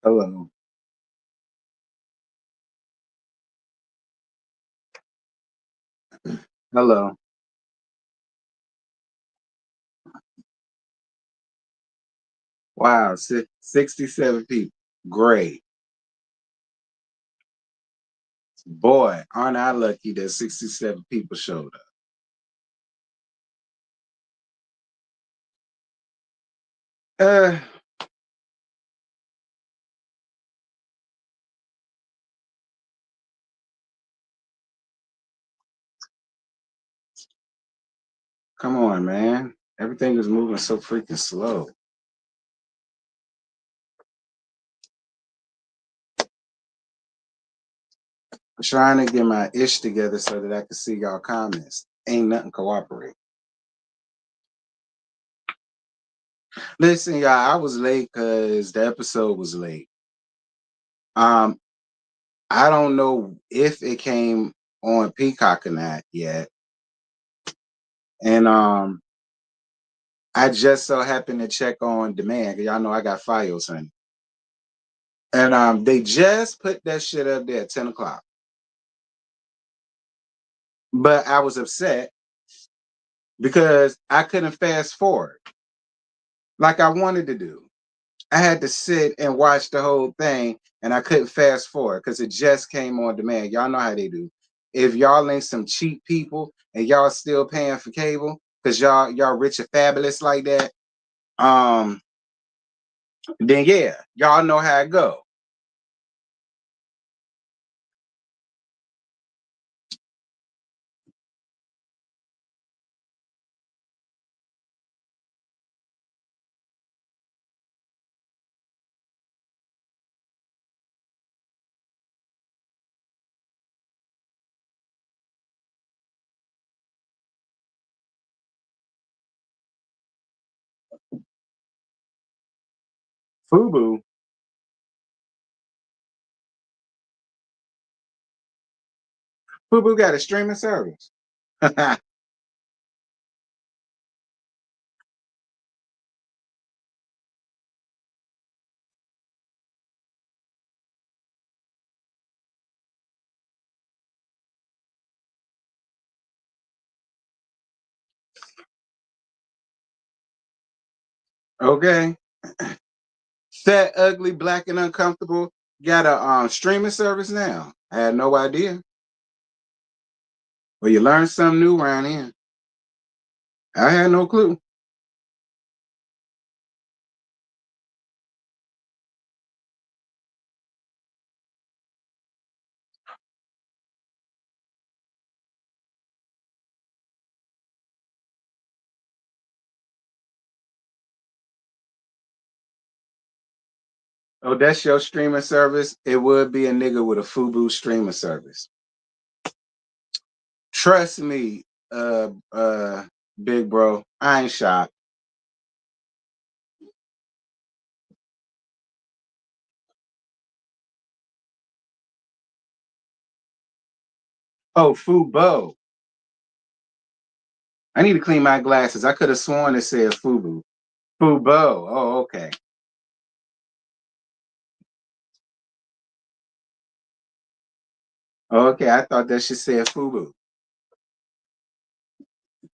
Hello. Hello. Wow, 67 people. Great. Boy, aren't I lucky that 67 people showed up. Uh, Come on, man. Everything is moving so freaking slow. I'm trying to get my ish together so that I can see y'all comments. Ain't nothing cooperate. Listen, y'all, I was late because the episode was late. Um, I don't know if it came on Peacock or not yet. And I just so happened to check on demand. Y'all know I got Fios, honey. And they just put that shit up there at 10 o'clock. But I was upset because I couldn't fast forward like I wanted to do. I had to sit and watch the whole thing and I couldn't fast forward because it just came on demand. Y'all know how they do. If y'all ain't some cheap people and y'all still paying for cable because y'all rich and fabulous like that, um, then yeah, y'all know how it go. Fubu, Fubu got a streaming service. Okay. Fat, ugly, black, and uncomfortable got a streaming service now. I had no idea. Well, you learn something new around here. I had no clue. Oh, that's your streaming service? It would be a nigga with a FUBU streaming service. Trust me, big bro. I ain't shocked. Oh, Fubo. I need to clean my glasses. I could have sworn it said FUBU. Fubo. Oh, okay. Okay, I thought that shit said FUBU.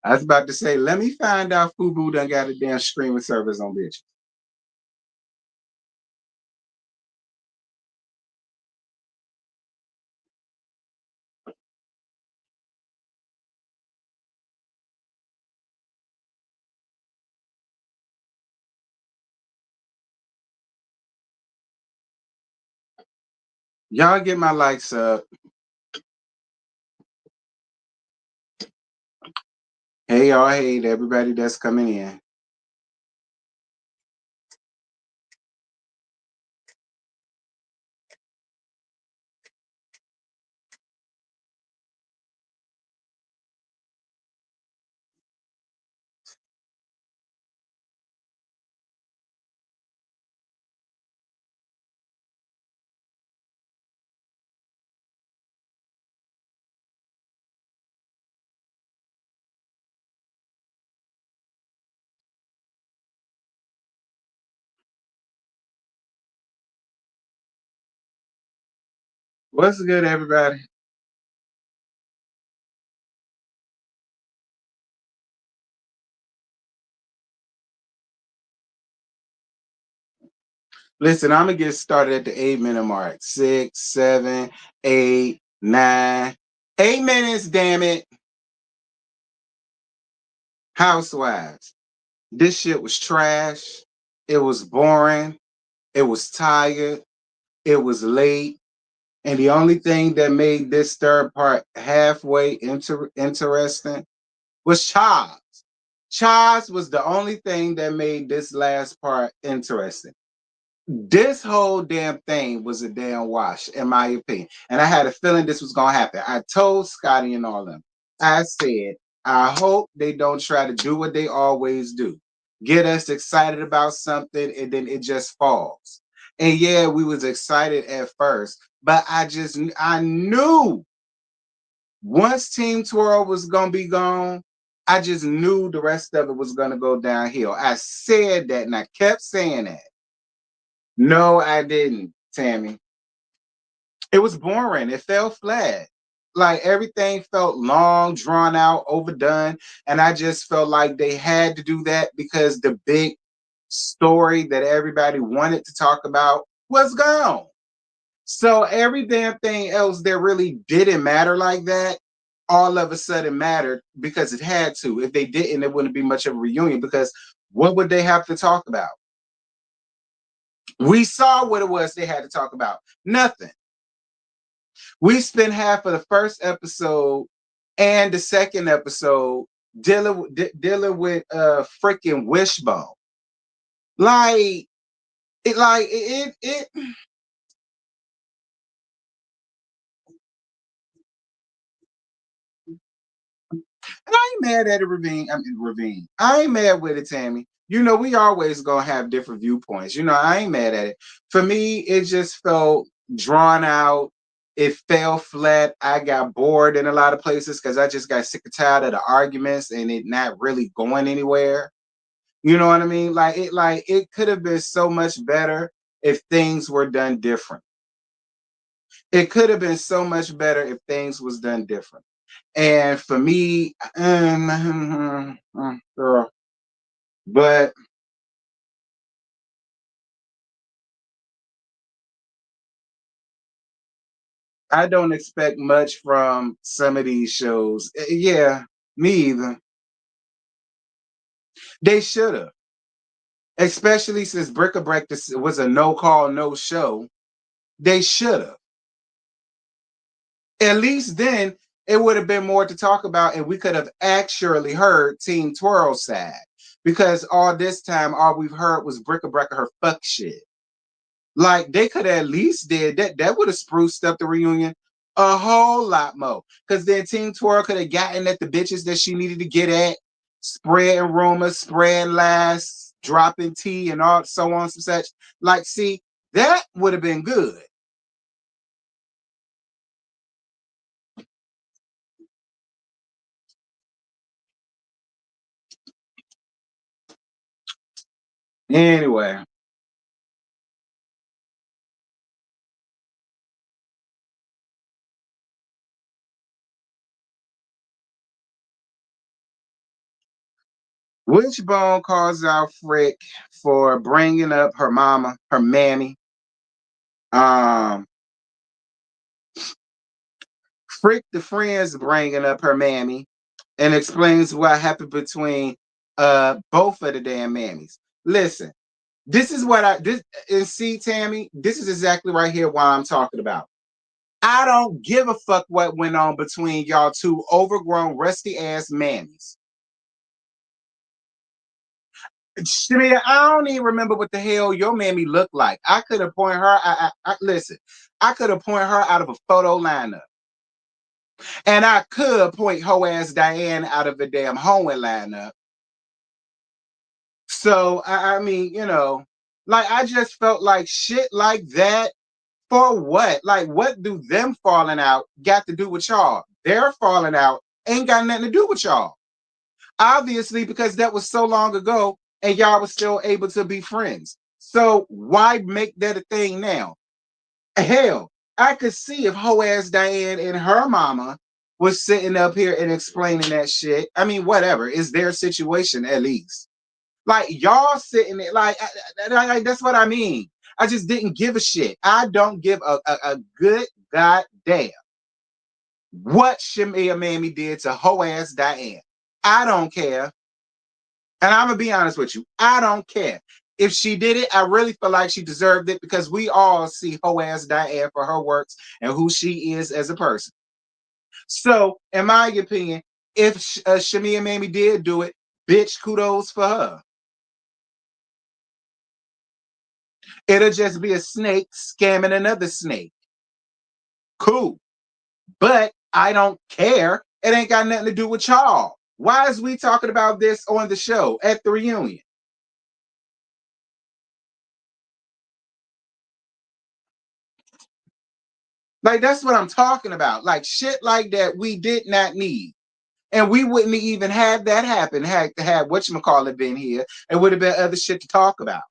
I was about to say, let me find out Fubu done got a damn streaming service on bitch. Y'all get my likes up. Hey, y'all. Hey, to everybody that's coming in. What's good, everybody? Listen, I'm gonna get started at the 8 minute mark. 6, 7, 8, 9. 8 minutes, damn it. Housewives. This shit was trash. It was boring. It was tired. It was late. And the only thing that made this third part halfway interesting was Charles. Charles was the only thing that made this last part interesting. This whole damn thing was a damn wash, in my opinion. And I had a feeling this was gonna happen. I told Scotty and all them. I said, I hope they don't try to do what they always do. Get us excited about something and then it just falls. And yeah, we was excited at first, but I knew once Team Twirl was gonna be gone, I just knew the rest of it was gonna go downhill. I said that and I kept saying that. No, I didn't, Tammy. It was boring. It fell flat. Like everything felt long, drawn out, overdone. And I just felt like they had to do that because the big story that everybody wanted to talk about was gone. So every damn thing else that really didn't matter like that, all of a sudden mattered because it had to. If they didn't, it wouldn't be much of a reunion because what would they have to talk about? We saw what it was they had to talk about. Nothing. We spent half of the first episode and the second episode dealing with freaking Wishbone. Like it and I ain't mad at it, Ravine. I mean Ravine. I ain't mad with it, Tammy. You know, we always gonna have different viewpoints. You know, I ain't mad at it. For me, it just felt drawn out. It fell flat. I got bored in a lot of places because I just got sick and tired of the arguments and it not really going anywhere. You know what I mean? Like it could have been so much better if things were done different. It could have been so much better if things was done different. And for me, girl, but I don't expect much from some of these shows. Yeah, me either. They should have, especially since Brick a Break was a no call, no show. They should have. At least then it would have been more to talk about, and we could have actually heard Team Twirl's side. Because all this time, all we've heard was Brick a Break her fuck shit. Like they could have at least did that. That would have spruced up the reunion a whole lot more. Because then Team Twirl could have gotten at the bitches that she needed to get at, spreading rumors, spreading lies, dropping tea, and all so on and such. Like, see, that would have been good. Anyway, Wishbone calls out Frick for bringing up her mama, her mammy. Um, Frick the friends bringing up her mammy and explains what happened between both of the damn mammies. Listen, this is what I this and see, Tammy. This is exactly right here why I'm talking about. I don't give a fuck what went on between y'all two overgrown, rusty ass mammies. Shamia, I don't even remember what the hell your mammy looked like. I could have pointed her. Listen, I could have pointed her out of a photo lineup, and I could point ho ass Diane out of the damn Hoeing lineup. So I mean, you know, like I just felt like shit like that for what? Like, what do them falling out got to do with y'all? Their falling out ain't got nothing to do with y'all. Obviously, because that was so long ago and y'all was still able to be friends. So why make that a thing now? Hell, I could see if hoe ass Diane and her mama was sitting up here and explaining that shit. I mean, whatever. It's their situation at least. Like y'all sitting there, that's what I mean. I just didn't give a shit. I don't give a good goddamn what Shamia Mamie did to hoe ass Diane. I don't care. And I'm gonna be honest with you. I don't care. If she did it, I really feel like she deserved it because we all see hoe ass Diane for her works and who she is as a person. So, in my opinion, if Shamia Mamie did do it, bitch, kudos for her. It'll just be a snake scamming another snake. Cool. But I don't care. It ain't got nothing to do with y'all. Why is we talking about this on the show at the reunion? Like, that's what I'm talking about. Like, shit like that we did not need. And we wouldn't even have that happen had whatchamacallit been here. It would have been other shit to talk about.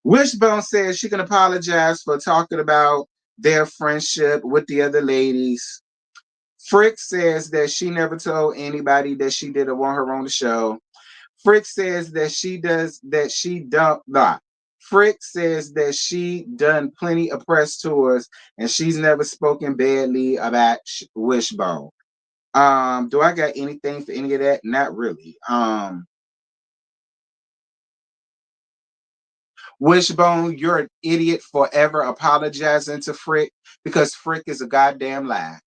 Wishbone says she can apologize for talking about their friendship with the other ladies. Frick says that she never told anybody that she didn't want her on the show. Frick says that she don't nah. Frick says that she done plenty of press tours and she's never spoken badly about Wishbone. Do I got anything for any of that? Not really. Wishbone, you're an idiot forever apologizing to Frick because Frick is a goddamn lie.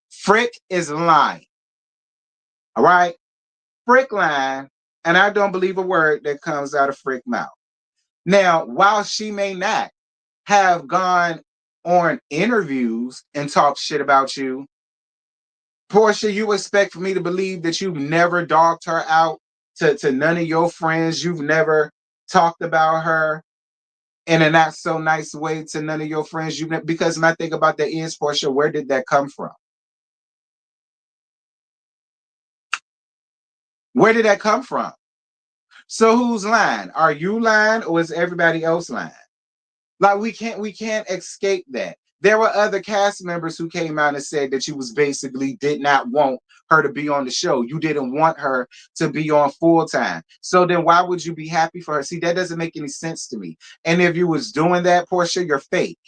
Frick is lying. All right? Frick lying, and I don't believe a word that comes out of Frick mouth. Now, while she may not have gone on interviews and talked shit about you, Portia, you expect for me to believe that you've never dogged her out to none of your friends. You've never talked about her in a not so nice way to none of your friends. Because my thing about that is, Portia, where did that come from? Where did that come from? So who's lying? Are you lying or is everybody else lying? Like we can't escape that. There were other cast members who came out and said that you was basically did not want her to be on the show. You didn't want her to be on full time. So then why would you be happy for her? See, that doesn't make any sense to me. And if you was doing that, Portia, you're fake.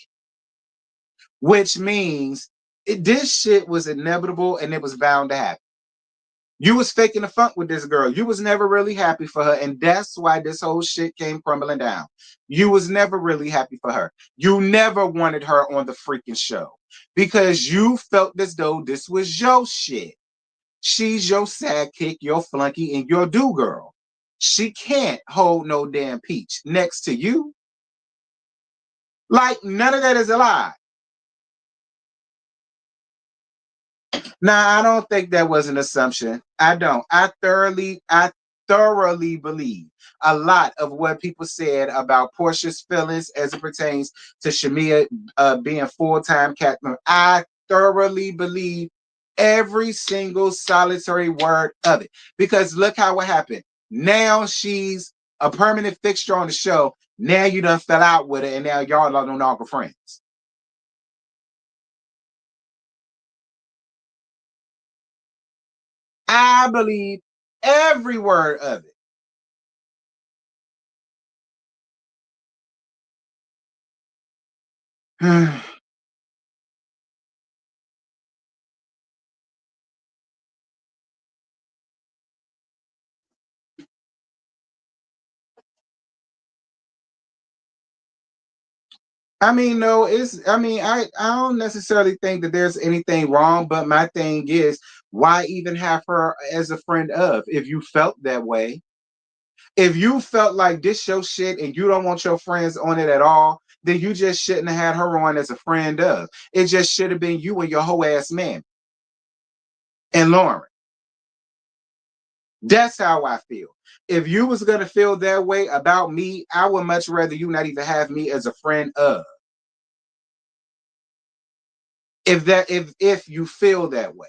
Which means this shit was inevitable and it was bound to happen. You was faking the funk with this girl. You was never really happy for her. And that's why this whole shit came crumbling down. You was never really happy for her. You never wanted her on the freaking show because you felt as though this was your shit. She's your sidekick, your flunky, and your do girl. She can't hold no damn peach next to you. Like, none of that is a lie. Nah, I don't think that was an assumption. I don't. I thoroughly believe a lot of what people said about Portia's feelings as it pertains to Shamia being full-time captain. I thoroughly believe every single solitary word of it. Because look how it happened. Now she's a permanent fixture on the show. Now you done fell out with her, and now y'all are no longer friends. I believe every word of it. I mean, no, I don't necessarily think that there's anything wrong, but my thing is, why even have her as a friend of if you felt that way? If you felt like this your shit and you don't want your friends on it at all, then you just shouldn't have had her on as a friend of. It just should have been you and your whole ass man and Lauren. That's how I feel. If you was gonna feel that way about me, I would much rather you not even have me as a friend of. If you feel that way.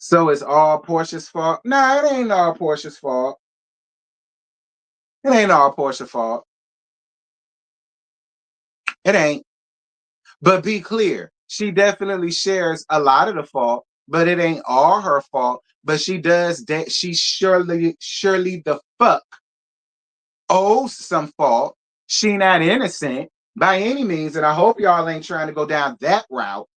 So it's all Portia's fault? Nah, it ain't all Portia's fault. It ain't all Portia's fault. It ain't. But be clear, she definitely shares a lot of the fault, but it ain't all her fault. But she does that. She surely the fuck owes some fault. She not innocent by any means, and I hope y'all ain't trying to go down that route.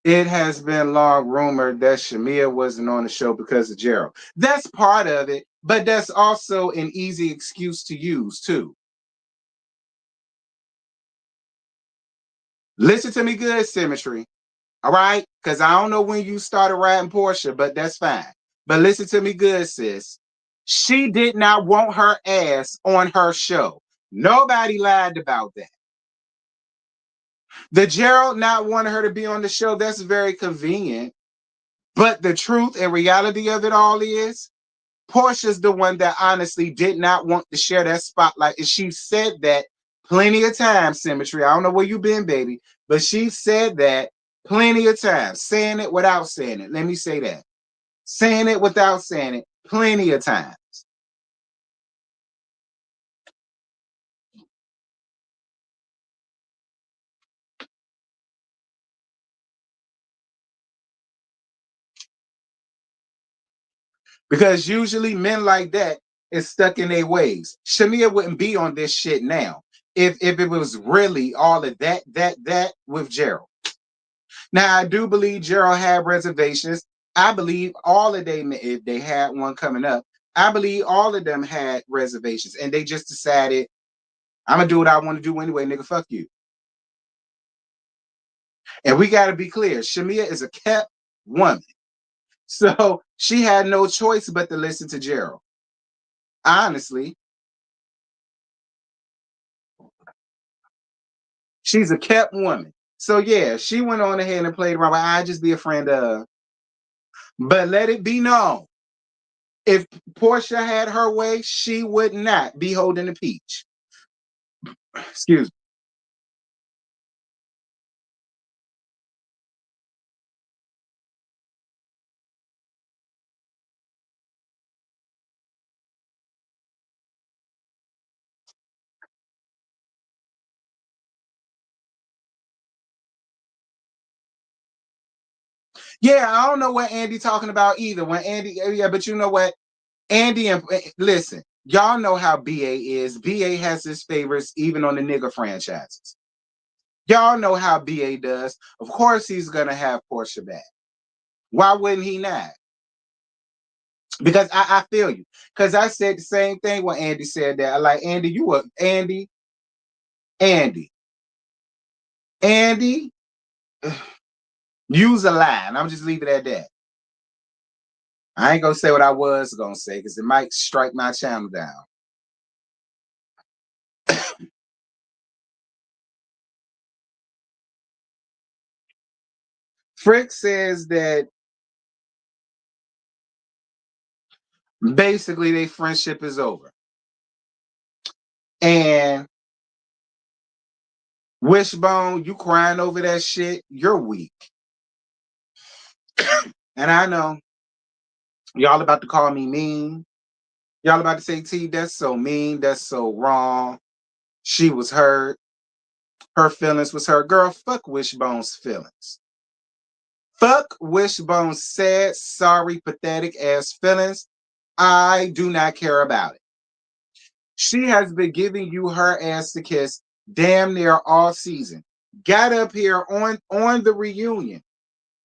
It has been long rumored that Shamia wasn't on the show because of Gerald. That's part of it, but that's also an easy excuse to use too. Listen to me good, Symmetry. All right? Because I don't know when you started riding Portia, but that's fine. But listen to me good, sis. She did not want her ass on her show. Nobody lied about that. The Gerald not wanting her to be on the show, that's very convenient. But the truth and reality of it all is Portia's the one that honestly did not want to share that spotlight. And she said that plenty of times, Symmetry. I don't know where you been, baby, but she said that plenty of times, saying it without saying it. Let me say that. Saying it without saying it plenty of times. Because usually men like that is stuck in their ways. Shamia wouldn't be on this shit now if it was really all of that with Gerald. Now I do believe Gerald had reservations. I believe all of them, if they had one coming up, I believe all of them had reservations, and they just decided, I'm gonna do what I want to do anyway, nigga. Fuck you. And we got to be clear: Shamia is a kept woman, so she had no choice but to listen to Gerald. Honestly, she's a kept woman. So yeah, she went on ahead and played around. I just be a friend of. But let it be known, if Portia had her way, she would not be holding the peach. Excuse me. Yeah, I don't know what Andy talking about either. When Andy, yeah, but you know what? Andy and listen, y'all know how BA is. BA has his favorites even on the nigga franchises. Y'all know how BA does. Of course, he's gonna have Portia back. Why wouldn't he not? Because I feel you. Because I said the same thing when Andy said that. I like Andy, you were Andy, Andy, use a line. I'm just leave it at that. I ain't gonna say what I was gonna say because it might strike my channel down. Frick says that basically their friendship is over. And Wishbone, you crying over that shit, you're weak. And I know y'all about to call me mean. Y'all about to say, T, that's so mean. That's so wrong. She was hurt. Her feelings was hurt. Girl, fuck Wishbone's feelings. Fuck Wishbone's sad, sorry, pathetic ass feelings. I do not care about it. She has been giving you her ass to kiss damn near all season. Got up here on the reunion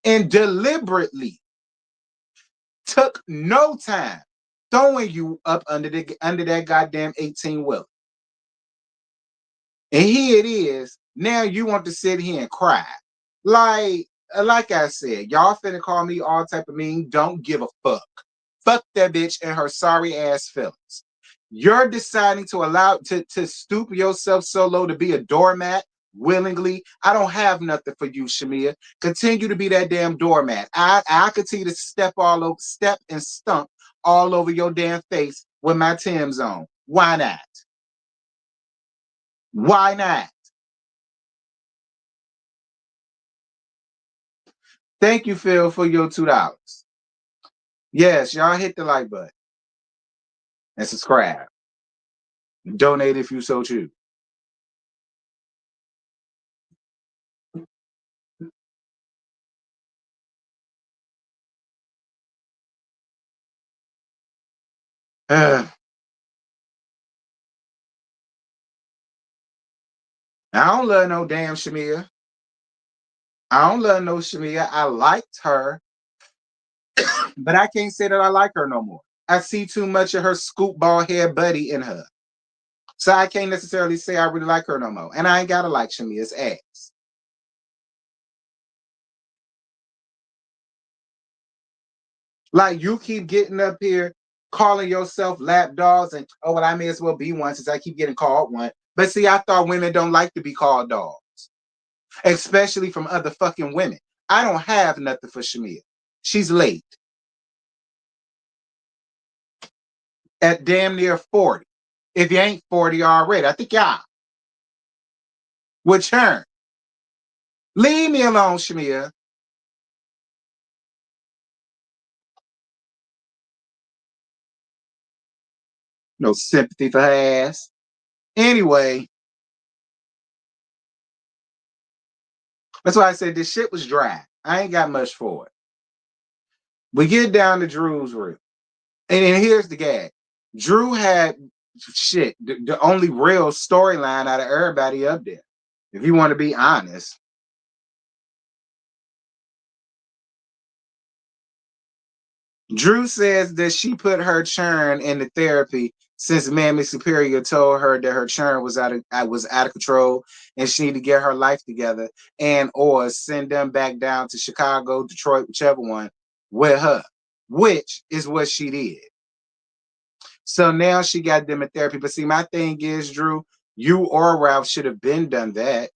and deliberately took no time throwing you up under that goddamn 18 wheel. And here it is. Now you want to sit here and cry. Like, like I said, y'all finna call me all type of mean. Don't give a fuck. Fuck that bitch and her sorry ass feelings. You're deciding to allow to stoop yourself so low to be a doormat willingly. I don't have nothing for you, Shamia. Continue to be that damn doormat. I continue to step and stump all over your damn face with my Tim's on. Why not? Why not? Thank you, Phil, for your $2. Yes, y'all hit the like button and subscribe. Donate if you so choose. I don't love no damn Shamia. I don't love no Shamia. I liked her, but I can't say that I like her no more. I see too much of her scoop ball hair buddy in her. So I can't necessarily say I really like her no more. And I ain't gotta like Shamia's ass. Like you keep getting up here calling yourself lap dogs and oh well, I may as well be one since I keep getting called one. But see, I thought women don't like to be called dogs, especially from other fucking women. I don't have nothing for Shamia. She's late at damn near 40. If you ain't 40 already, I think y'all would turn. Leave me alone, Shamia. No sympathy for her ass. Anyway, that's why I said this shit was dry. I ain't got much for it. We get down to Drew's room. And here's the gag. Drew had shit, the only real storyline out of everybody up there. If you want to be honest. Drew says that she put her churn into therapy since Mammy Superior told her that her churn was out of control and she needed to get her life together and or send them back down to Chicago, Detroit, whichever one, with her, which is what she did. So now she got them in therapy. But see, my thing is, Drew, you or Ralph should have been done that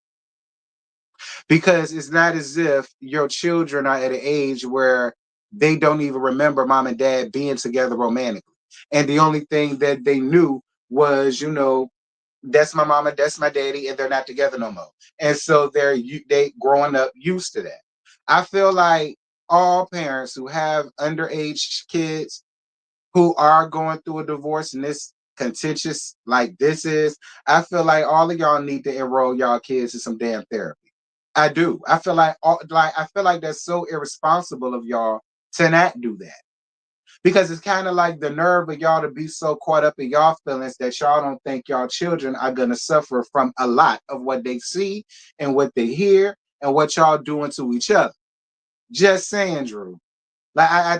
because it's not as if your children are at an age where they don't even remember mom and dad being together romantically. And the only thing that they knew was, that's my mama, that's my daddy, and they're not together no more. And so they growing up used to that. I feel like all parents who have underage kids who are going through a divorce and this contentious like this is, I feel like all of y'all need to enroll y'all kids in some damn therapy. I do. I feel like that's so irresponsible of y'all to not do that. Because it's kind of like the nerve of y'all to be so caught up in y'all feelings that y'all don't think y'all children are gonna suffer from a lot of what they see and what they hear and what y'all doing to each other. Just saying, Drew. Like I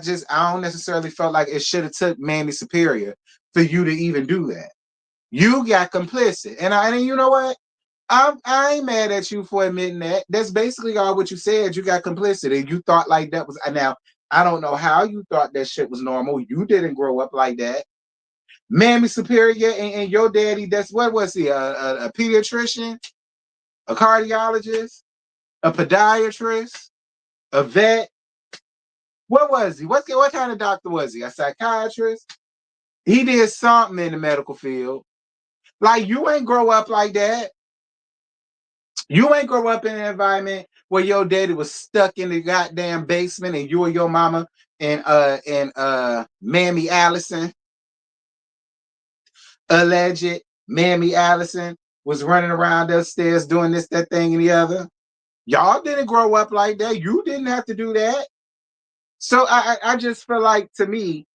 don't necessarily felt like it should have took Mammy Superior for you to even do that. You got complicit, and you know what? I ain't mad at you for admitting that. That's basically all what you said. You got complicit, and you thought like that was now. I don't know how you thought that shit was normal. You didn't grow up like that. Mammy Superior and your daddy. That's what was he? A pediatrician, a cardiologist, a podiatrist, a vet. What was he? What kind of doctor was he? A psychiatrist? He did something in the medical field. Like you ain't grow up like that. You ain't grow up in an environment where your daddy was stuck in the goddamn basement and you and your mama and Mammy Allison, alleged Mammy Allison, was running around upstairs doing this, that thing, and the other. Y'all didn't grow up like that. You didn't have to do that. So I just feel like to me,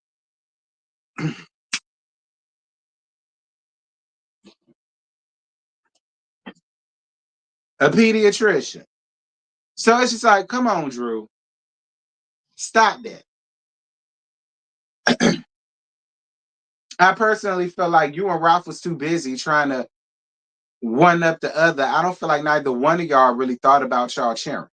a pediatrician. So it's just like, come on, Drew. Stop that. I personally feel like you and Ralph was too busy trying to one up the other. I don't feel like neither one of y'all really thought about y'all cheering.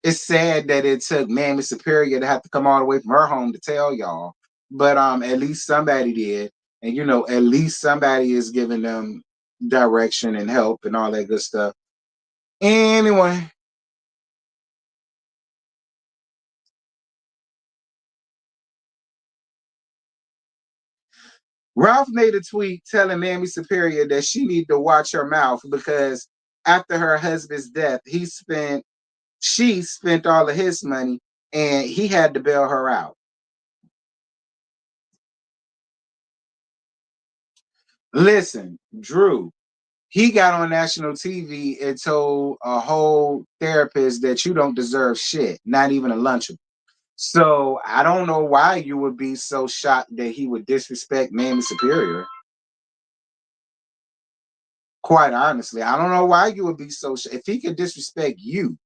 it's sad that it took Mammy Superior to have to come all the way from her home to tell y'all. But at least somebody did. And at least somebody is giving them direction and help and all that good stuff. Anyway. Ralph made a tweet telling Mammy Superior that she need to watch her mouth because after her husband's death, she spent all of his money and he had to bail her out. Listen, Drew, he got on national TV and told a whole therapist that you don't deserve shit, not even a lunchable. So I don't know why you would be so shocked that he would disrespect Mammy Superior. Quite honestly, I don't know why you would be so if he could disrespect you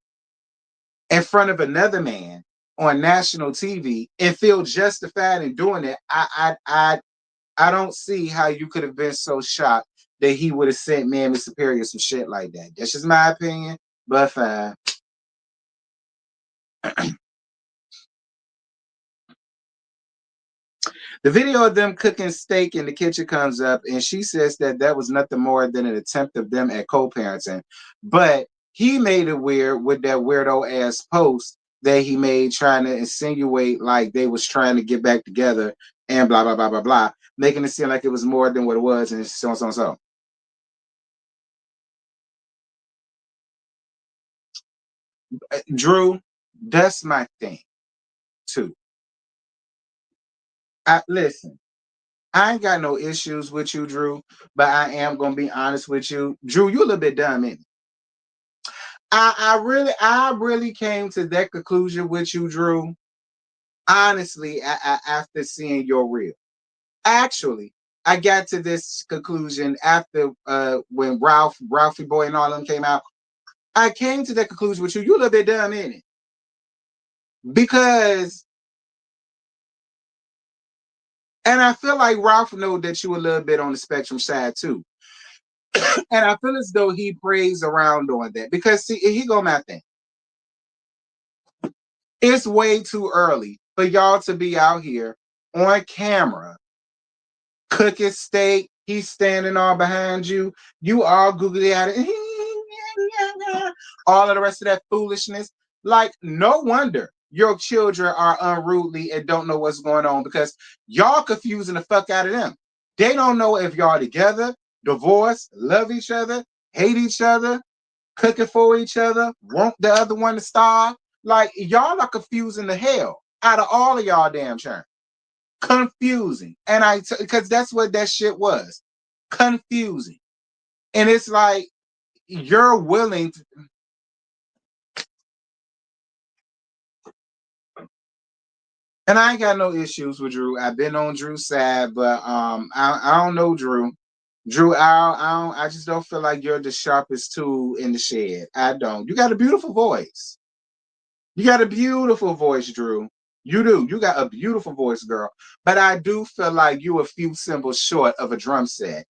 in front of another man on national TV and feel justified in doing it. I don't see how you could have been so shocked that he would have sent Mammy Superior some shit like that. That's just my opinion, but fine. The video of them cooking steak in the kitchen comes up, and she says that was nothing more than an attempt of them at co-parenting. But he made it weird with that weirdo ass post that he made trying to insinuate like they was trying to get back together and blah, blah, blah, blah, blah, making it seem like it was more than what it was and so on, so on, so. Drew, that's my thing, too. Listen, I ain't got no issues with you, Drew, but I am gonna be honest with you. Drew, you a little bit dumb, ain't you? I really came to that conclusion with you, Drew. Honestly, after seeing your reel, actually, I got to this conclusion after when Ralphie Boy, and all them came out. I came to that conclusion with you. You a little bit dumb in it because, and I feel like Ralph know that you a little bit on the spectrum side too, and I feel as though he prays around on that because see, he go my thing. It's way too early for y'all to be out here on camera cooking steak. He's standing all behind you. You all googly at it. All of the rest of that foolishness. Like, no wonder your children are unruly and don't know what's going on because y'all confusing the fuck out of them. They don't know if y'all together, divorced, love each other, hate each other, cooking for each other, want the other one to starve. Like, y'all are confusing the hell out of all of y'all damn churn. Confusing. And because that's what that shit was. Confusing. And it's like, you're willing to, and I ain't got no issues with Drew. I've been on Drew's side, but I don't know Drew. Drew, I just don't feel like you're the sharpest tool in the shed. I don't. You got a beautiful voice. You got a beautiful voice, Drew. You do. You got a beautiful voice, girl. But I do feel like you a few cymbals short of a drum set.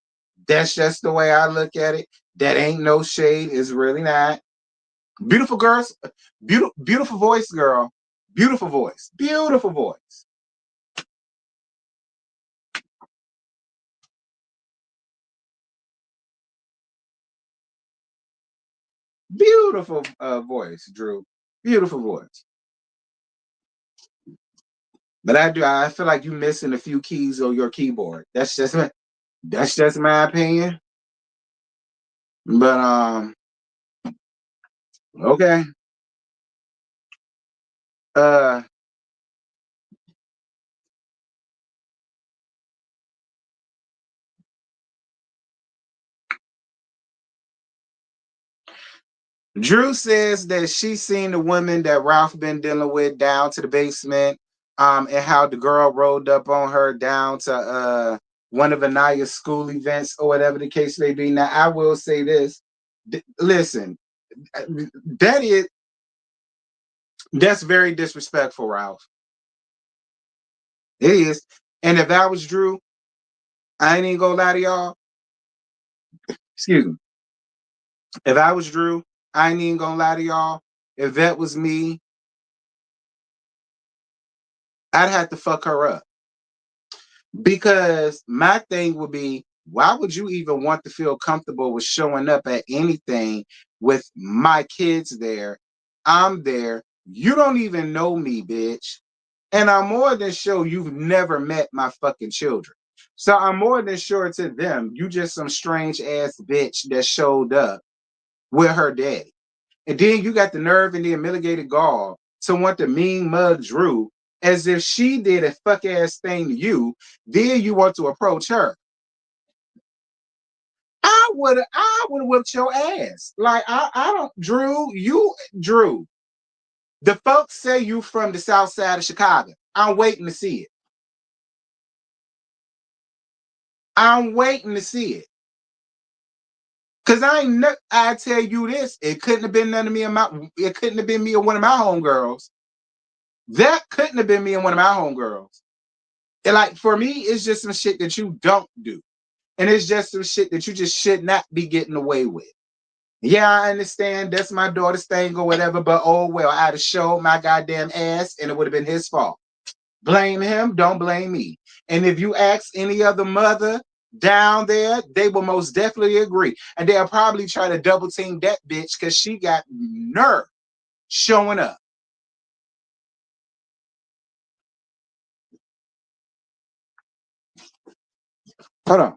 That's just the way I look at it. That ain't no shade. It's really not. Beautiful girls. Beautiful voice, girl. Beautiful voice. Beautiful voice. Beautiful voice, Drew. Beautiful voice. But I feel like you missing a few keys on your keyboard. That's just my opinion. But okay. Uh Drew says that she's seen the woman that Ralph been dealing with down to the basement, and how the girl rolled up on her down to one of Anaya's school events or whatever the case may be. Now, I will say this: listen, that is that's very disrespectful, Ralph. It is. And if I was Drew, I ain't even gonna lie to y'all. Excuse me. If I was Drew, I ain't even gonna lie to y'all. if that was me, I'd have to fuck her up. Because my thing would be, why would you even want to feel comfortable with showing up at anything with my kids there? I'm there. You don't even know me, bitch. And I'm more than sure you've never met my fucking children. So I'm more than sure to them, you just some strange ass bitch that showed up with her daddy. And then you got the nerve and the unmitigated gall to want to mean mug Drew as if she did a fuck ass thing to you. Then you want to approach her. I would have whipped your ass. Like I don't Drew. The folks say you from the south side of Chicago. I'm waiting to see it. I'm waiting to see it. Cause I tell you this, it couldn't have been none of me and it couldn't have been me or one of my homegirls. That couldn't have been me and one of my homegirls. And like for me, it's just some shit that you don't do. And it's just some shit that you just should not be getting away with. Yeah, I understand that's my daughter's thing or whatever, but oh well, I'd have showed my goddamn ass and it would have been his fault. Blame him, don't blame me. And if you ask any other mother down there, they will most definitely agree. And they'll probably try to double team that bitch because she got nerve showing up. Hold on.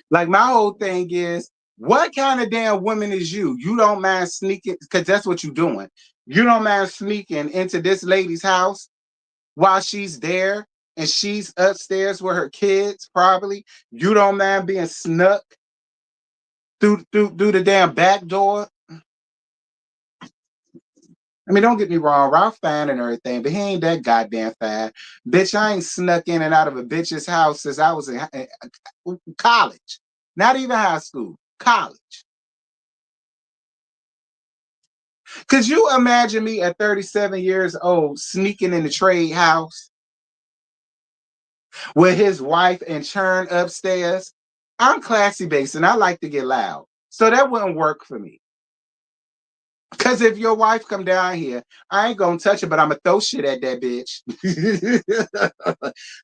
Like my whole thing is, what kind of damn woman is you? You don't mind sneaking, because that's what you're doing. You don't mind sneaking into this lady's house while she's there and she's upstairs with her kids, probably. You don't mind being snuck through the damn back door. I mean, don't get me wrong, Ralph fine and everything, but he ain't that goddamn fine. Bitch, I ain't snuck in and out of a bitch's house since I was in college. Not even high school, college. Could you imagine me at 37 years old sneaking in the trade house with his wife and churn upstairs? I'm classy based and I like to get loud. So that wouldn't work for me. Because if your wife come down here, I ain't gonna touch her, but I'm gonna throw shit at that bitch.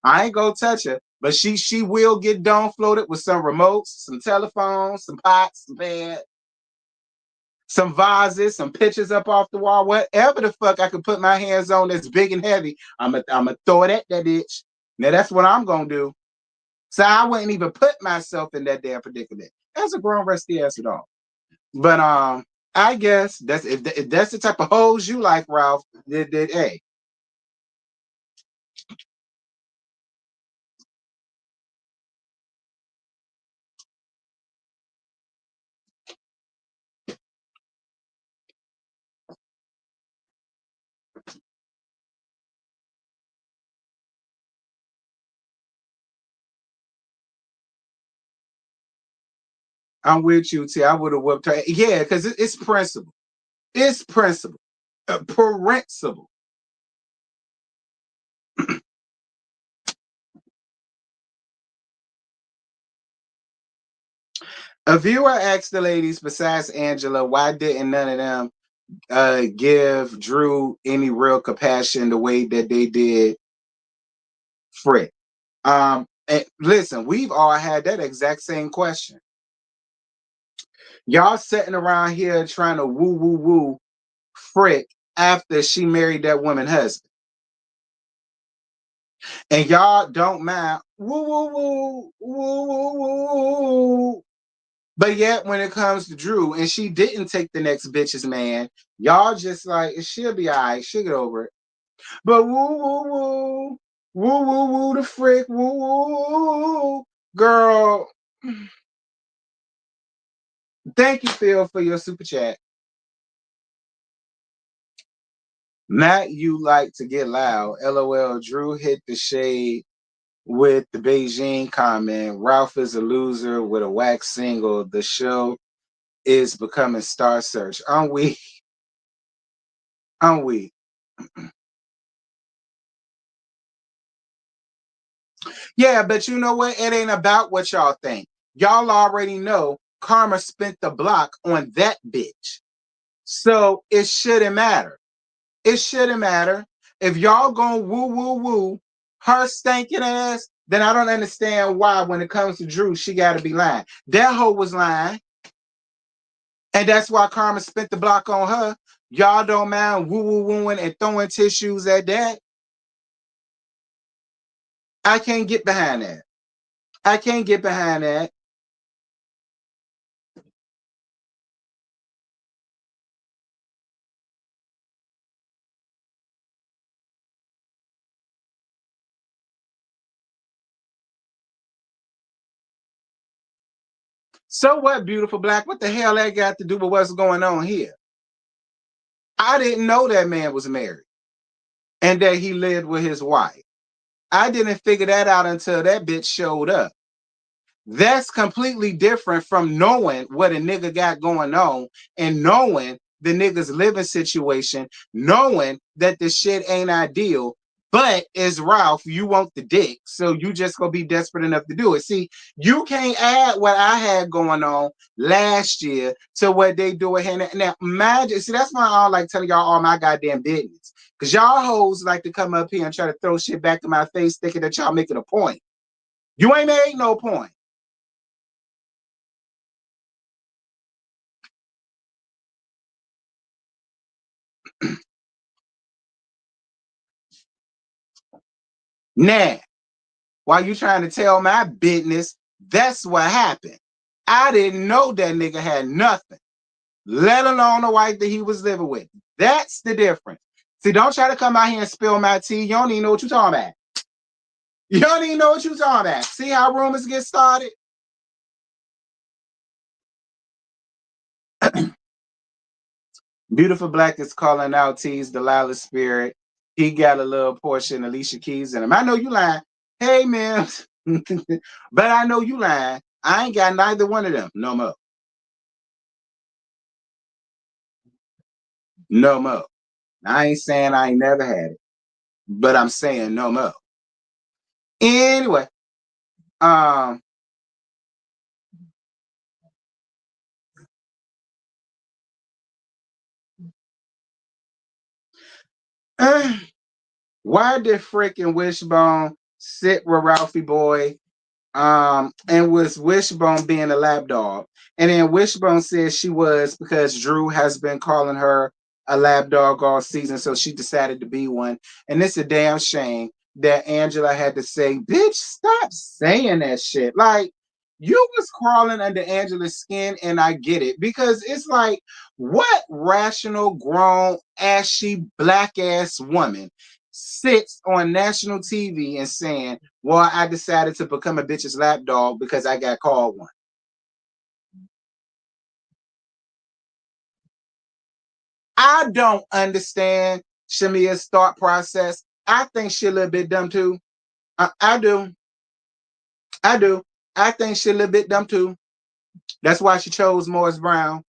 I ain't gonna touch her, but she will get down floated with some remotes, some telephones, some pots, some pads, some vases, some pictures up off the wall, whatever the fuck I could put my hands on that's big and heavy. I'm gonna throw it at that bitch. Now that's what I'm gonna do. So I wouldn't even put myself in that damn predicament. That's a grown rusty ass at all. But I guess that's if that's the type of hoes you like, Ralph. Hey, I'm with you. T. I would have whooped her. Yeah, because it's principle. It's principle. Principle. A viewer asked the ladies, besides Angela, why didn't none of them give Drew any real compassion the way that they did Frick? And listen, we've all had that exact same question. Y'all sitting around here trying to woo Frick after she married that woman husband. And y'all don't mind woo. But yet when it comes to Drew and she didn't take the next bitch's man, y'all just like, she'll be all right, she'll get over it. But woo woo woo. Woo woo woo the frick. Woo woo woo. Girl. Thank you, Phil, for your super chat. Matt, you like to get loud. LOL. Drew hit the shade with the Beijing comment. Ralph is a loser with a wax single. The show is becoming Star Search. Aren't we? Aren't we? Yeah, but you know what? It ain't about what y'all think. Y'all already know Karma spent the block on that bitch. So it shouldn't matter. It shouldn't matter. If y'all gonna woo woo woo her stinking ass, then I don't understand why when it comes to Drew, she gotta be lying. That hoe was lying. And that's why Karma spent the block on her. Y'all don't mind woo woo wooing and throwing tissues at that. I can't get behind that. I can't get behind that. So what, beautiful black? What the hell that got to do with what's going on here? I didn't know that man was married and that he lived with his wife. I didn't figure that out until that bitch showed up. That's completely different from knowing what a nigga got going on and knowing the nigga's living situation, knowing that the shit ain't ideal. But as Ralph, you want the dick, so you just gonna be desperate enough to do it. See, you can't add what I had going on last year to what they do it here now. Imagine, see, that's why I don't like telling y'all all my goddamn business, because y'all hoes like to come up here and try to throw shit back in my face, thinking that y'all making a point. You ain't made no point. Now, while you trying to tell my business, that's what happened. I didn't know that nigga had nothing, let alone the wife that he was living with. That's the difference. See, don't try to come out here and spill my tea. You don't even know what you're talking about. You don't even know what you're talking about. See how rumors get started? Beautiful Black is calling out T's Delilah Spirit. He got a little portion of Alicia Keys in him. I know you lying. Hey, man. But I know you lying. I ain't got neither one of them no more. No more. I ain't saying I ain't never had it, but I'm saying no more. Anyway, um, why did freaking Wishbone sit with Ralphie Boy and was Wishbone being a lap dog? And then Wishbone says she was because Drew has been calling her a lap dog all season, so she decided to be one. And it's a damn shame that Angela had to say, "Bitch, stop saying that shit." Like you was crawling under Angela's skin, and I get it because it's like, what rational, grown, ashy, black ass woman sits on national TV and saying, well, I decided to become a bitch's lapdog because I got called one. I don't understand Shamia's thought process. I think she a little bit dumb too. I do. I do. I think she a little bit dumb too. That's why she chose Morris Brown.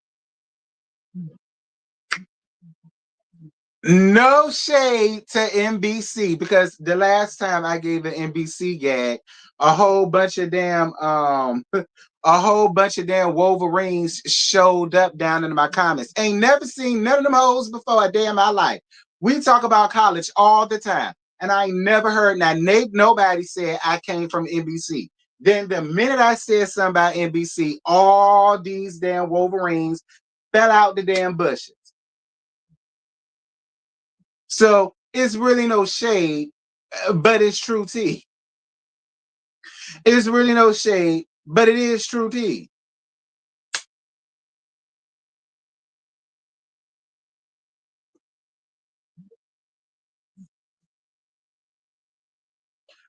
No shade to NBC because the last time I gave an NBC gag, a whole bunch of damn a whole bunch of damn Wolverines showed up down in my comments. Ain't never seen none of them hoes before a day in my life. We talk about college all the time, and I ain't never heard nobody said I came from NBC. Then the minute I said something about NBC, all these damn Wolverines fell out the damn bushes. So it's really no shade, but it's true tea. It's really no shade, but it is true tea.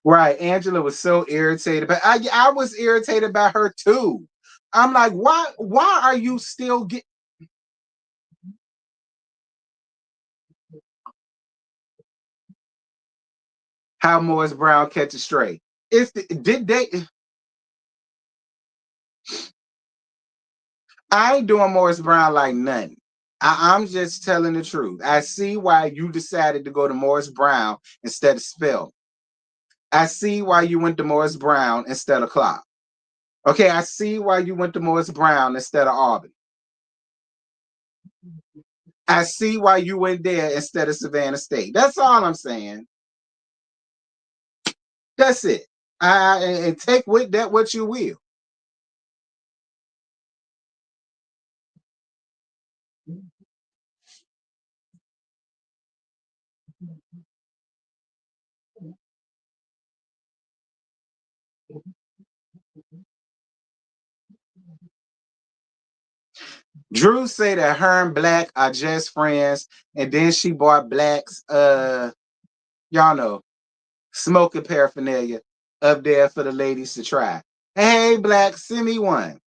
Right. Angela was so irritated, but I was irritated by her too. I'm like, why are you still get how Morris Brown catch a stray? Did they I ain't doing Morris Brown like nothing. I'm just telling the truth. I see why you decided to go to Morris Brown instead of Spell. I see why you went to Morris Brown instead of Clark. Okay, I see why you went to Morris Brown instead of Auburn. I see why you went there instead of Savannah State. That's all I'm saying. That's it. And take with that what you will. Drew say that her and Black are just friends, and then she bought Black's y'all know, smoking paraphernalia up there for the ladies to try. Hey Black, send me one.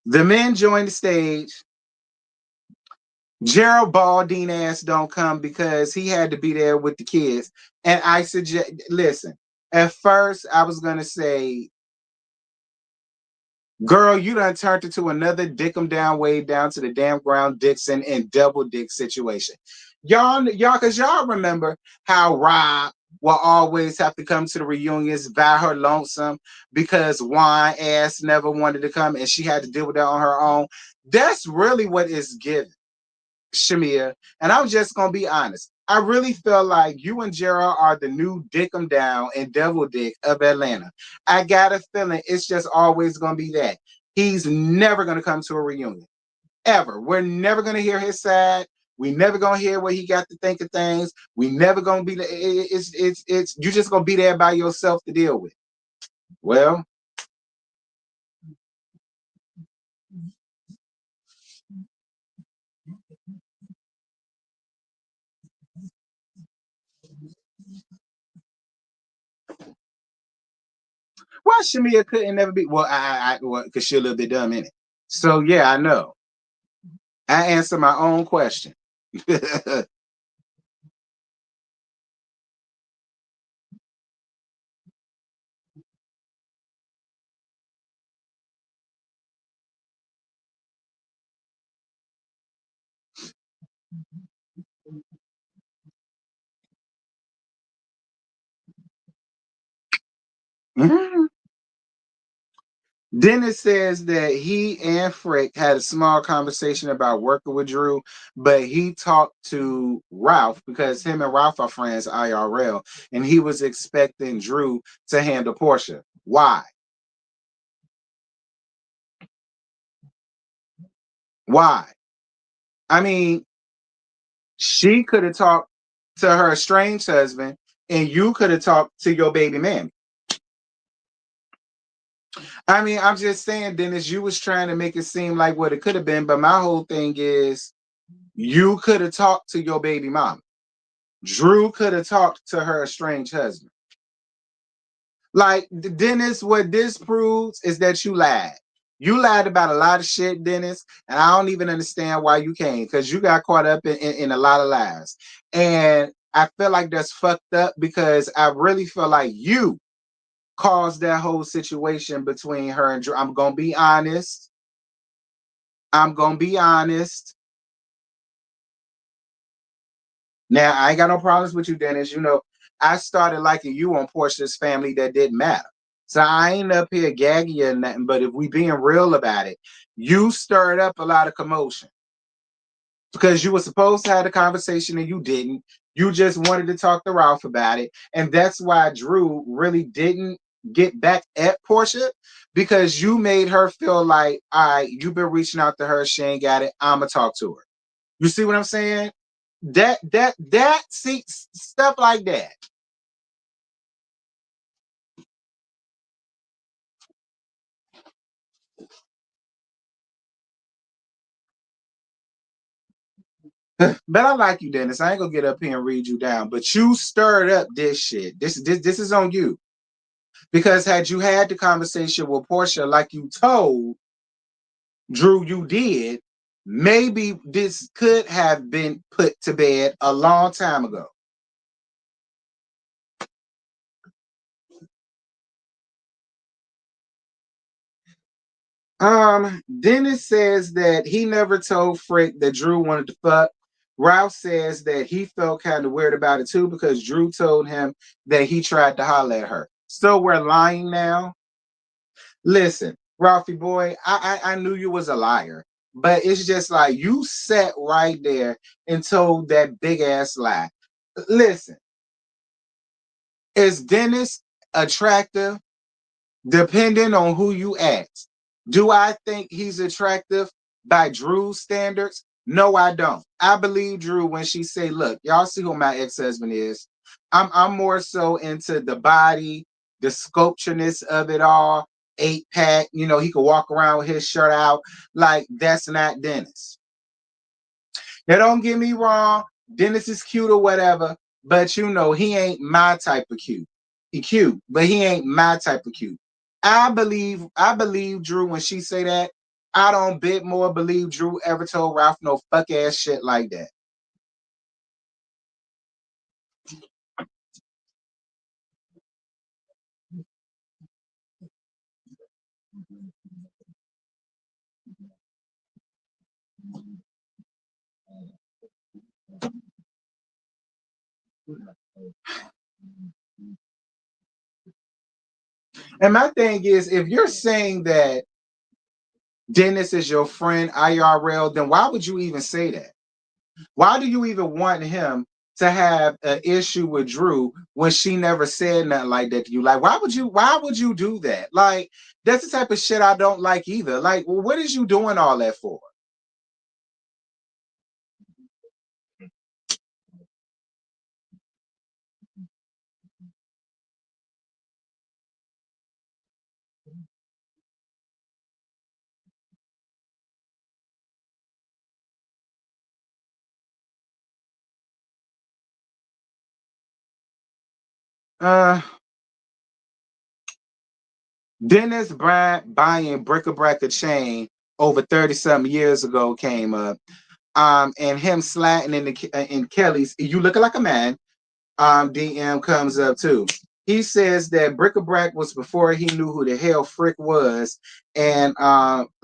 The men join the stage. Gerald Baldine ass don't come because he had to be there with the kids. And I suggest listen, at first I was gonna say, girl, you done turned into another dick 'em down, way down to the damn ground Dixon and double dick situation. Y'all, cause y'all remember how Rob will always have to come to the reunions by her lonesome because Juan ass never wanted to come and she had to deal with that on her own. That's really what it's given, Shamia. And I'm just gonna be honest. I really feel like you and Gerald are the new Dick 'em down and Devil Dick of Atlanta. I got a feeling it's just always gonna be that. He's never gonna come to a reunion. Ever. We're never gonna hear his side. We never gonna hear what he got to think of things. We never gonna be it's you just gonna be there by yourself to deal with. Well, why Shamia couldn't never be well, because she's a little bit dumb in it. So yeah, I know. I answer my own question. Mhm. Dennis says that he and Frick had a small conversation about working with Drew, but he talked to Ralph because him and Ralph are friends IRL, and he was expecting Drew to handle Portia. Why? Why? I mean, she could have talked to her estranged husband, and you could have talked to your baby man. I mean, I'm just saying, Dennis, you was trying to make it seem like what it could have been, but my whole thing is you could have talked to your baby mom. Drew could have talked to her estranged husband. Like, Dennis, what this proves is that you lied. You lied about a lot of shit, Dennis, and I don't even understand why you came because you got caught up in a lot of lies. And I feel like that's fucked up because I really feel like you caused that whole situation between her and Drew. I'm going to be honest. I'm going to be honest. Now, I ain't got no problems with you, Dennis. You know, I started liking you on Portia's Family That Didn't Matter. So I ain't up here gagging you or nothing, but if we being real about it, you stirred up a lot of commotion because you were supposed to have a conversation and you didn't. You just wanted to talk to Ralph about it. And that's why Drew really didn't get back at Portia because you made her feel like, all right, you've been reaching out to her. She ain't got it. I'ma talk to her. You see what I'm saying? See stuff like that. But I like you, Dennis. I ain't gonna get up here and read you down. But you stirred up this shit. This is on you. Because had you had the conversation with Portia like you told Drew you did, maybe this could have been put to bed a long time ago. Dennis says that he never told Frick that Drew wanted to fuck. Ralph says that he felt kind of weird about it too because Drew told him that he tried to holler at her. So we're lying now. Listen, Ralphie boy, I knew you was a liar, but it's just like you sat right there and told that big ass lie. Listen, is Dennis attractive? Depending on who you ask. Do I think he's attractive by Drew's standards? No, I don't. I believe Drew when she say, look, y'all see who my ex-husband is. I'm more so into the body, the sculptureness of it all, 8-pack, he could walk around with his shirt out. Like, that's not Dennis. Now, don't get me wrong, Dennis is cute or whatever, but he ain't my type of cute. He cute, but he ain't my type of cute. I believe Drew when she say that. I don't bit more believe Drew ever told Ralph no fuck ass shit like that. And my thing is, if you're saying that Dennis is your friend IRL, then why would you even say that? Why do you even want him to have an issue with Drew when she never said nothing like that to you? Like, why would you do that? Like, that's the type of shit I don't like either. Like, well, what is you doing all that for? Uh Dennis Bryant buying bric-a-brac a chain over 30 something years ago came up. And him sliding in Kelly's, you looking like a man. DM comes up too. He says that bric-a-brac was before he knew who the hell Frick was, and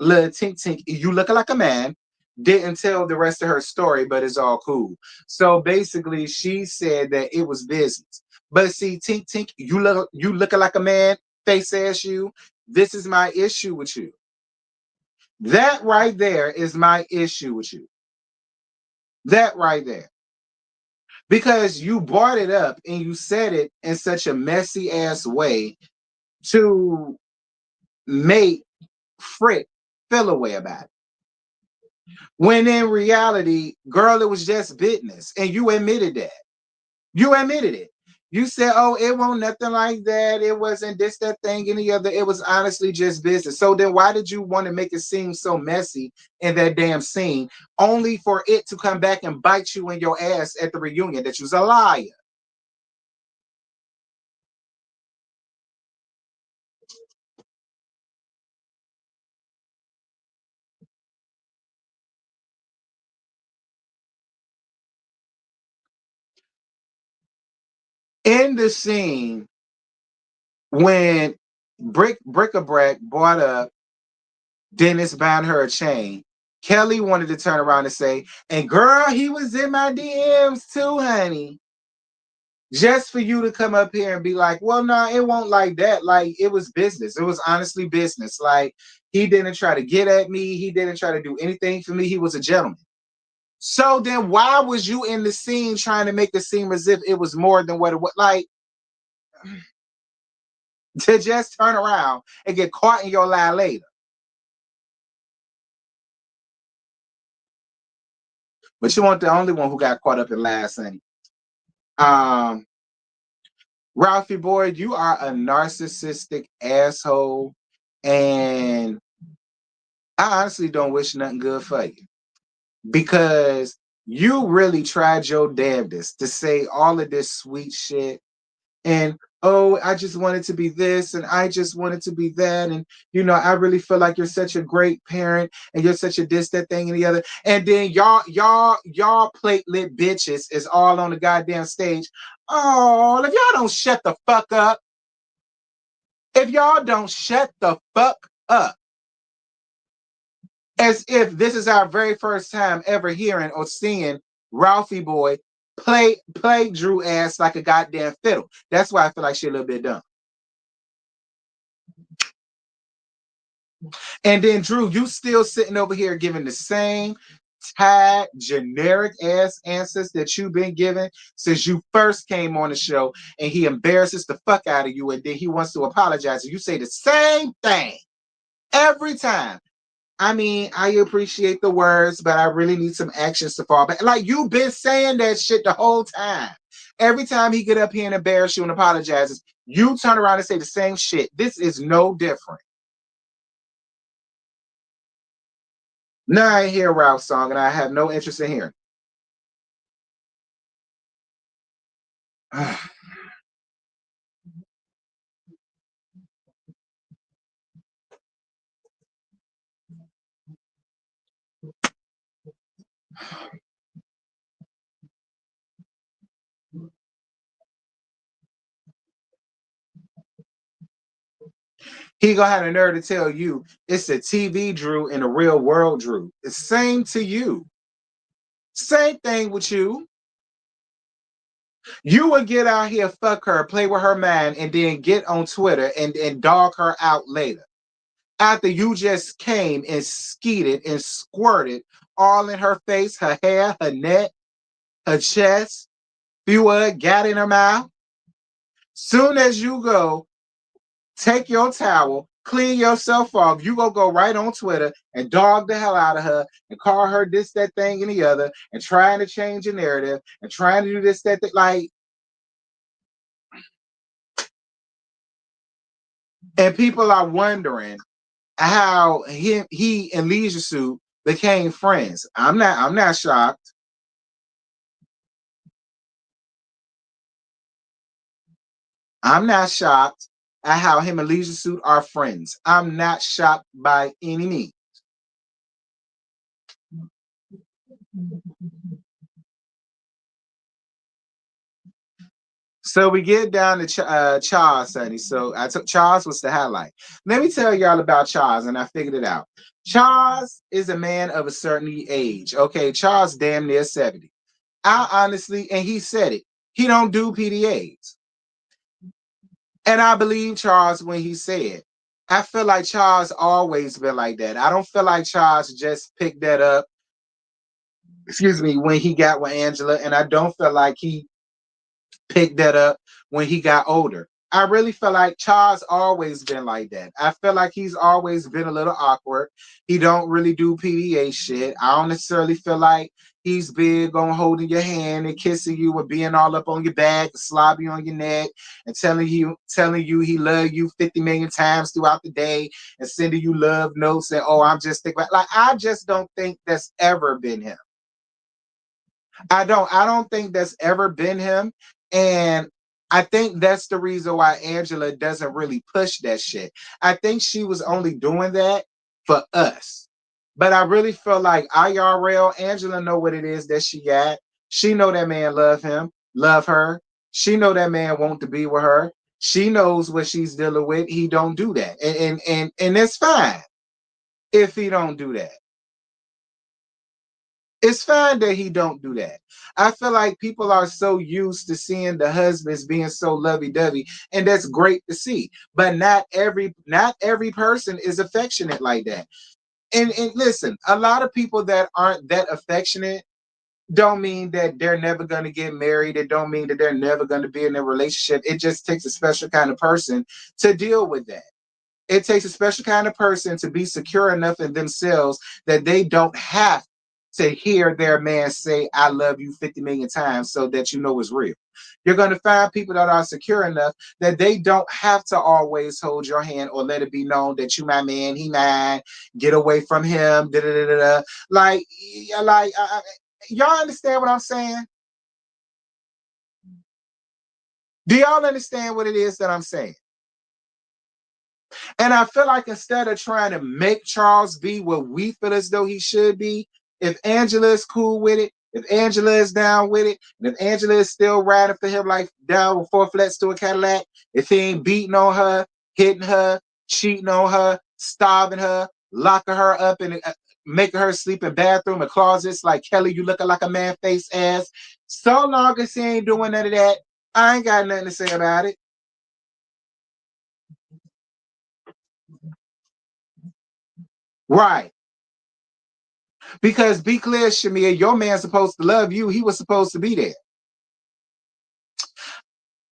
Lil Tink Tink, you looking like a man, didn't tell the rest of her story, but it's all cool. So basically, she said that it was business. But see, Tink Tink, you looking like a man, face ass you. This is my issue with you. That right there is my issue with you. That right there. Because you brought it up and you said it in such a messy ass way to make Frick feel a way about it. When in reality, girl, it was just business. And you admitted that. You admitted it. You said, oh, it wasn't nothing like that. It wasn't this, that thing, any other. It was honestly just business. So then why did you want to make it seem so messy in that damn scene, only for it to come back and bite you in your ass at the reunion that you was a liar? In the scene when Bric-a-Brac brought up Dennis buying her a chain, Kelly wanted to turn around and say, and girl, he was in my DMs too, honey. Just for you to come up here and be like, well, no, it won't like that. Like, it was business. It was honestly business. Like, he didn't try to get at me. He didn't try to do anything for me. He was a gentleman. So then why was you in the scene trying to make it seem as if it was more than what it was? Like, to just turn around and get caught in your lie later. But you weren't the only one who got caught up in lies, honey. Um, Ralphie Boyd, you are a narcissistic asshole, and I honestly don't wish nothing good for you because You really tried your damnedest to say all of this sweet shit and oh, I just wanted to be this and I just wanted to be that. And I really feel like you're such a great parent and you're such a this, that thing, and the other. And then y'all platelet bitches is all on the goddamn stage. Oh, if y'all don't shut the fuck up, if y'all don't shut the fuck up, as if this is our very first time ever hearing or seeing Ralphie Boy play Drew ass like a goddamn fiddle. That's why I feel like she's a little bit dumb. And then Drew, you still sitting over here giving the same tired, generic ass answers that you've been giving since you first came on the show, and he embarrasses the fuck out of you, and then he wants to apologize. And you say the same thing every time. I mean, I appreciate the words, but I really need some actions to fall back. Like, you've been saying that shit the whole time. Every time he get up here and embarrass you and apologizes, you turn around and say the same shit. This is no different. Now I hear Ralph's song, and I have no interest in hearing. He gonna have the nerve to tell you it's a TV Drew and a real world Drew. It's same to you. Same thing with you. You would get out here, fuck her, play with her mind, and then get on Twitter and dog her out later. After you just came and skeeted and squirted all in her face, her hair, her neck, her chest, few got in her mouth. Soon as you go, take your towel, clean yourself off. You go right on Twitter and dog the hell out of her and call her this, that thing, and the other, and trying to change the narrative and trying to do this, that thing. Like, and people are wondering how he and Leisure Suit became friends. I'm not shocked. I'm not shocked at how him and Leisure Suit are friends. I'm not shocked by any means. So we get down to Charles, Sonny. So I took Charles was the highlight. Let me tell y'all about Charles, and I figured it out. Charles is a man of a certain age. Okay, Charles damn near 70. I honestly, and he said it, he don't do PDAs. And I believe Charles when he said, I feel like Charles always been like that. I don't feel like Charles just picked that up, excuse me, when he got with Angela, and I don't feel like he picked that up when he got older. I really feel like Charles always been like that. I feel like he's always been a little awkward. He don't really do PDA shit. I don't necessarily feel like he's big on holding your hand and kissing you or being all up on your back, slobbing on your neck, and telling you he love you 50 million times throughout the day and sending you love notes and oh, I'm just thinking about, like, I just don't think that's ever been him. I don't think that's ever been him. And I think that's the reason why Angela doesn't really push that shit. I think she was only doing that for us. But I really feel like IRL, Angela know what it is that she got. She know that man love him, love her. She know that man want to be with her. She knows what she's dealing with. He don't do that. And it's fine if he don't do that. It's fine that he don't do that. I feel like people are so used to seeing the husbands being so lovey-dovey, and that's great to see. But not every person is affectionate like that. And listen, a lot of people that aren't that affectionate don't mean that they're never going to get married. It don't mean that they're never going to be in a relationship. It just takes a special kind of person to deal with that. It takes a special kind of person to be secure enough in themselves that they don't have to hear their man say, I love you 50 million times so that you know it's real. You're going to find people that are secure enough that they don't have to always hold your hand or let it be known that you my man, he mine, get away from him, da da da da. Like, Y'all understand what I'm saying? Do y'all understand what it is that I'm saying? And I feel like instead of trying to make Charles be what we feel as though he should be, if Angela is cool with it, if Angela is down with it, and if Angela is still riding for him like down with four flats to a Cadillac, if he ain't beating on her, hitting her, cheating on her, starving her, locking her up and making her sleep in bathroom and closets like Kelly, you looking like a man face ass. So long as he ain't doing none of that, I ain't got nothing to say about it. Right. Because be clear, Shamir, your man's supposed to love you. He was supposed to be there.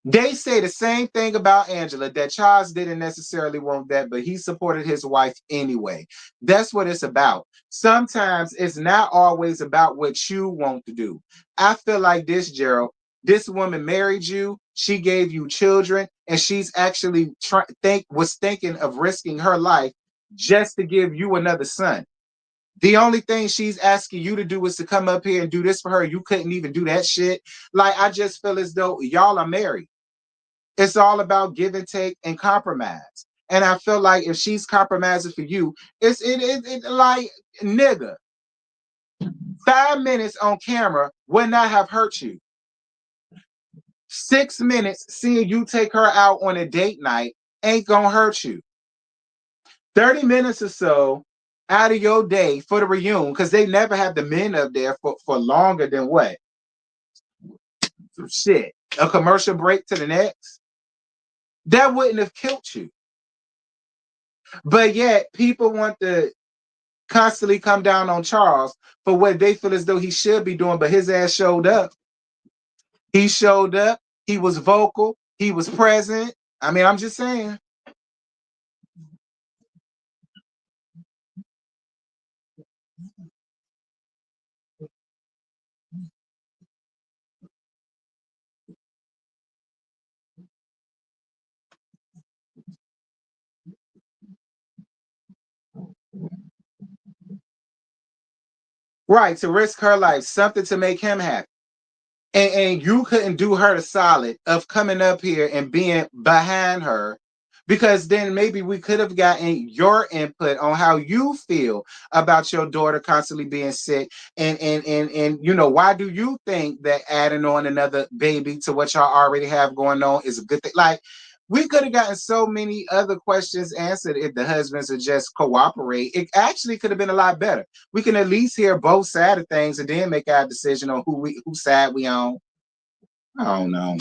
They say the same thing about Angela, that Charles didn't necessarily want that, but he supported his wife anyway. That's what it's about. Sometimes it's not always about what you want to do. I feel like this, Gerald. This woman married you. She gave you children, and she's actually was thinking of risking her life just to give you another son. The only thing she's asking you to do is to come up here and do this for her. You couldn't even do that shit. Like, I just feel as though y'all are married. It's all about give and take and compromise. And I feel like if she's compromising for you, it like, nigga, 5 minutes on camera would not have hurt you. 6 minutes seeing you take her out on a date night ain't gonna hurt you. 30 minutes or so out of your day for the reunion, because they never have the men up there for longer than what? Shit. A commercial break to the next? That wouldn't have killed you. But yet, people want to constantly come down on Charles for what they feel as though he should be doing, but his ass showed up. He showed up. He was vocal. He was present. I mean, I'm just saying. Right, to risk her life, something to make him happy. And you couldn't do her the solid of coming up here and being behind her, because then maybe we could have gotten your input on how you feel about your daughter constantly being sick, and you know, why do you think that adding on another baby to what y'all already have going on is a good thing? Like, we could have gotten so many other questions answered if the husbands would just cooperate. It actually could have been a lot better. We can at least hear both sides of things and then make our decision on whose side we on. I don't know.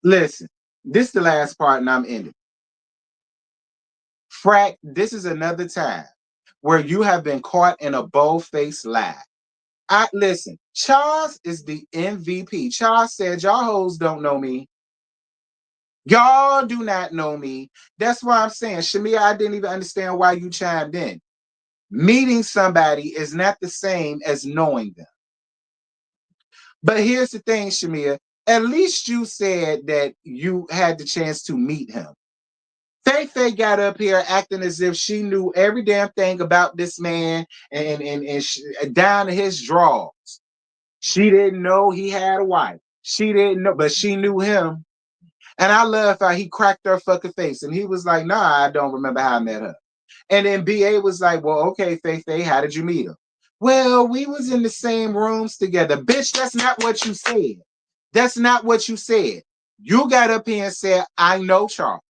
Listen, this is the last part, and I'm ending. Frack, this is another time where you have been caught in a bold-faced lie. I listen. Charles is the MVP. Charles said, "Y'all hoes don't know me. Y'all do not know me." That's why I'm saying, Shamia, I didn't even understand why you chimed in. Meeting somebody is not the same as knowing them. But here's the thing, Shamia. At least you said that you had the chance to meet him. Faye got up here acting as if she knew every damn thing about this man and down to his drawers. She didn't know he had a wife. She didn't know, but she knew him. And I love how he cracked her fucking face. And he was like, "Nah, I don't remember how I met her." And then BA was like, "Well, okay, Faye, how did you meet her?" "Well, we was in the same rooms together." Bitch, that's not what you said. That's not what you said. You got up here and said, "I know Charles.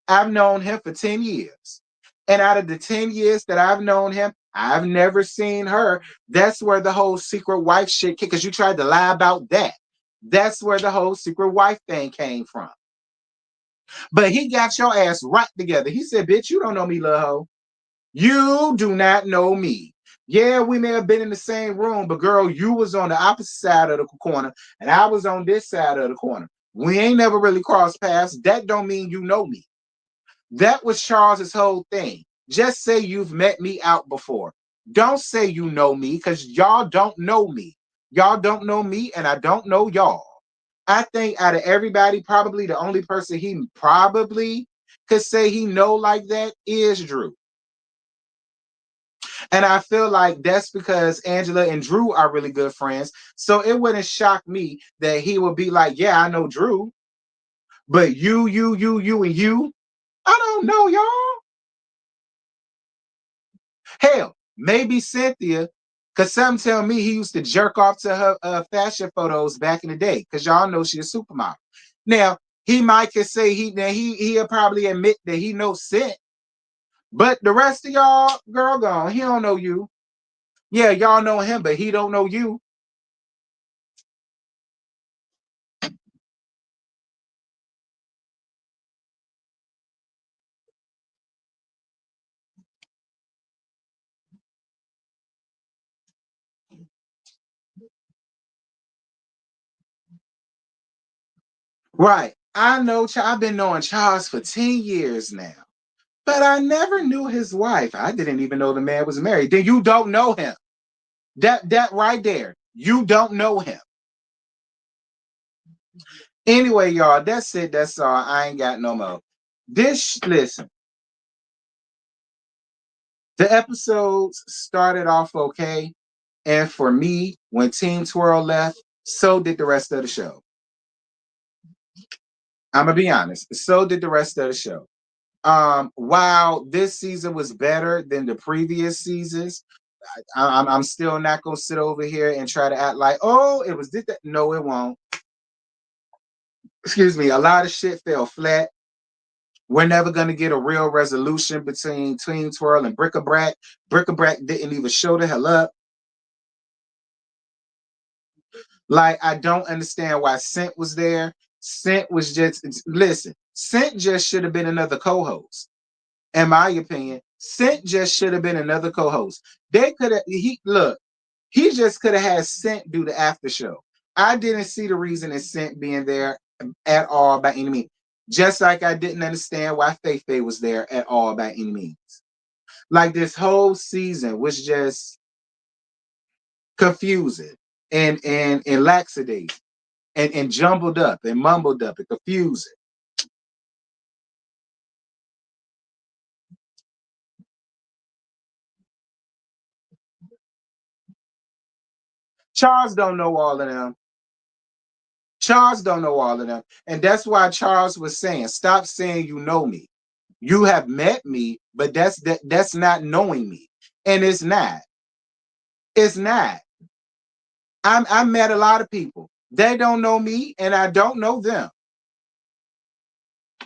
I've known him for 10 years. And out of the 10 years that I've known him, I've never seen her." That's where the whole secret wife shit, because you tried to lie about that. That's where the whole secret wife thing came from. But he got your ass right together. He said, "Bitch, you don't know me, little hoe. You do not know me. Yeah, we may have been in the same room, but girl, you was on the opposite side of the corner, and I was on this side of the corner. We ain't never really crossed paths. That don't mean you know me." That was Charles's whole thing. Just say you've met me out before. Don't say you know me, because y'all don't know me. Y'all don't know me, and I don't know y'all. I think out of everybody, probably the only person he probably could say he know like that is Drew. And I feel like that's because Angela and Drew are really good friends. So it wouldn't shock me that he would be like, yeah, I know Drew, but you, and you, I don't know, y'all. Hell, maybe Cynthia, because some tell me he used to jerk off to her fashion photos back in the day, because y'all know she's a supermodel. Now, he might could say he'll probably admit that he knows Cent, but the rest of y'all, girl gone. He don't know you. Yeah, y'all know him, but he don't know you. Right. I know I've been knowing Charles for 10 years now, but I never knew his wife. I didn't even know the man was married. Then you don't know him. That right there. You don't know him. Anyway, y'all, that's it. That's all. I ain't got no more. Listen, the episodes started off okay. And for me, when Team Twirl left, so did the rest of the show. I'm gonna be honest. So did the rest of the show. While this season was better than the previous seasons, I'm still not gonna sit over here and try to act like, oh, it was this. That. No, it won't. Excuse me. A lot of shit fell flat. We're never gonna get a real resolution between Team Twirl and Brick-a-Brack. Brick-a-Brack didn't even show the hell up. Like, I don't understand why Scent was there. Scent was just listen. Scent just should have been another co-host. In my opinion, Scent just should have been another co-host. They could have. He just could have had Scent do the after show. I didn't see the reason in Scent being there at all by any means. Just like I didn't understand why Faye was there at all by any means. Like, this whole season was just confusing and laxity and jumbled up and mumbled up and confusing. Charles don't know all of them. Charles don't know all of them. And that's why Charles was saying, stop saying you know me. You have met me, but that's not knowing me. And it's not. It's not. I met a lot of people. They don't know me and I don't know them.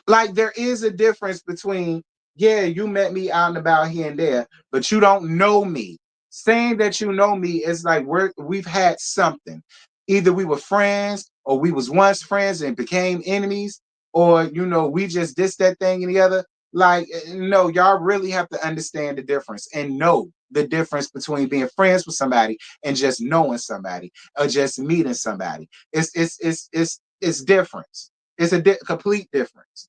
Like, there is a difference between, yeah, you met me out and about here and there, but you don't know me. Saying that you know me is like we've had something. Either we were friends or we was once friends and became enemies, or we just this, that thing and the other. Like, no, y'all really have to understand the difference and know the difference between being friends with somebody and just knowing somebody or just meeting somebody. It's difference. It's a complete difference.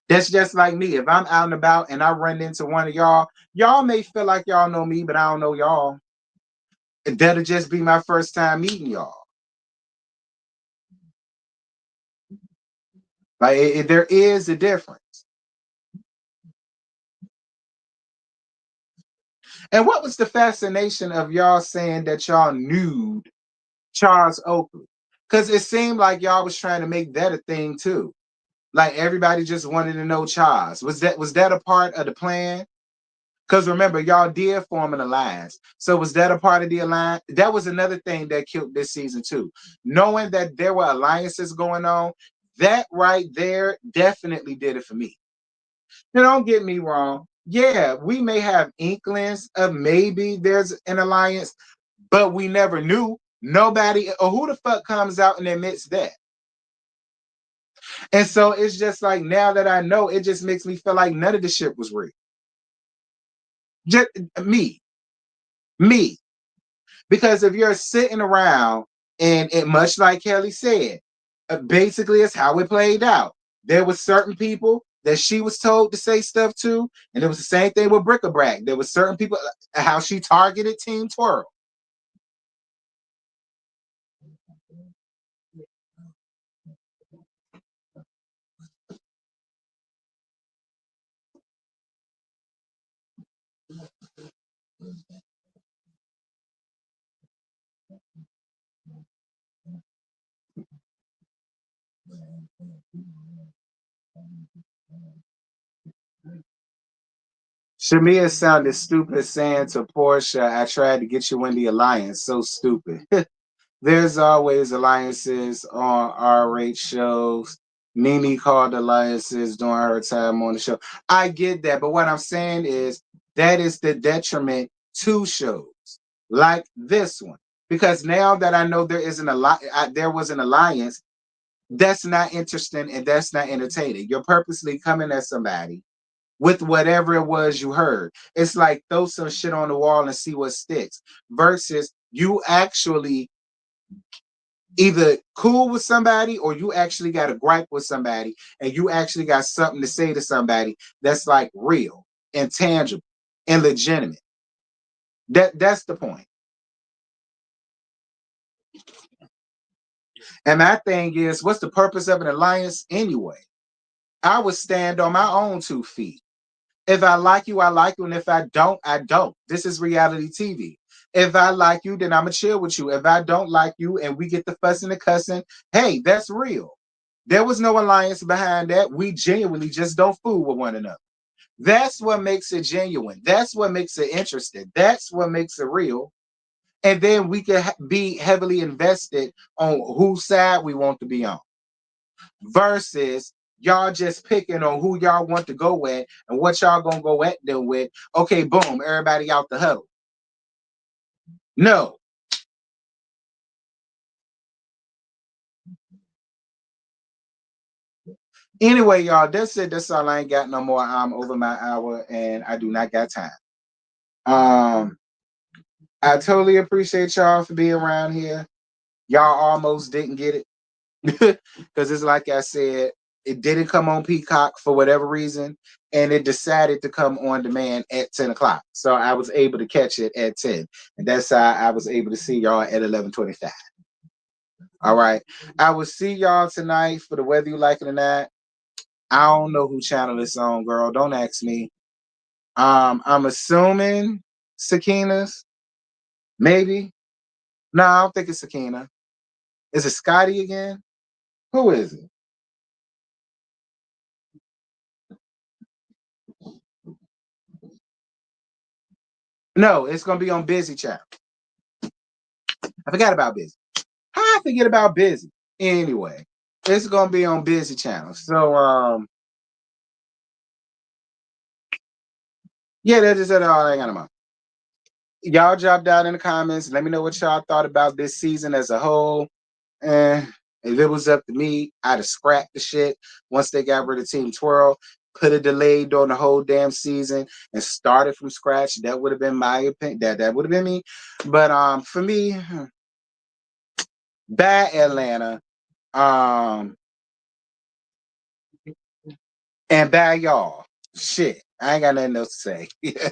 That's just like me. If I'm out and about and I run into one of y'all may feel like y'all know me, but I don't know y'all. That'll just be my first time meeting y'all. Like, there is a difference. And what was the fascination of y'all saying that y'all knew Charles Oakley? Because it seemed like y'all was trying to make that a thing too. Like, everybody just wanted to know Charles. Was that a part of the plan? Because remember, y'all did form an alliance. So was that a part of the alliance? That was another thing that killed this season too. Knowing that there were alliances going on, that right there definitely did it for me. Now, don't get me wrong. Yeah, we may have inklings of maybe there's an alliance, but we never knew. Nobody, or who the fuck comes out and admits that? And so it's just like, now that I know, it just makes me feel like none of the shit was real. Just me. Because if you're sitting around and it, much like Kelly said, basically it's how it played out. There were certain people that she was told to say stuff to, and it was the same thing with Brick-a-Brack. There were certain people, how she targeted Team Twirl. Shamia sounded stupid saying to Portia, I tried to get you in the alliance. So stupid. There's always alliances on RH shows. Nene called alliances during her time on the show. I get that, but what I'm saying is that is the detriment to shows like this one. Because now that I know there is there was an alliance, that's not interesting and that's not entertaining. You're purposely coming at somebody with whatever it was you heard. It's like throw some shit on the wall and see what sticks. Versus you actually either cool with somebody or you actually got a gripe with somebody and you actually got something to say to somebody that's like real and tangible and legitimate. That's the point. And my thing is, what's the purpose of an alliance anyway? I would stand on my own 2 feet. If I like you, I like you. And if I don't, I don't. This is reality TV. If I like you, then I'm going to chill with you. If I don't like you and we get the fussing and cussing, hey, that's real. There was no alliance behind that. We genuinely just don't fool with one another. That's what makes it genuine. That's what makes it interesting. That's what makes it real. And then we can be heavily invested on whose side we want to be on versus y'all just picking on who y'all want to go with and what y'all gonna go at them with. Okay, boom, everybody out the huddle. No. Anyway, y'all, that's it. That's all. I ain't got no more. I'm over my hour and I do not got time. Um, I totally appreciate y'all for being around here. Y'all almost didn't get it. Because it's like I said, it didn't come on Peacock for whatever reason, and it decided to come on demand at 10 o'clock. So I was able to catch it at 10. And that's how I was able to see y'all at 11:25. All right. I will see y'all tonight for the whether you like it or not. I don't know who channel it's on, girl. Don't ask me. I'm assuming Sakina's. Maybe. No, I don't think it's Sakina. Is it Scotty again? Who is it? No, it's gonna be on Busy Channel. I forgot about Busy. How I forget about Busy? Anyway, it's gonna be on Busy Channel. So yeah, that's just all I got about. Y'all drop down in the comments. Let me know what y'all thought about this season as a whole. And if it was up to me, I'd have scrapped the shit once they got rid of Team Twirl, put a delay during the whole damn season and started from scratch. That would have been my opinion. That would have been me. But for me, bad Atlanta. Um and bad y'all. Shit. I ain't got nothing else to say.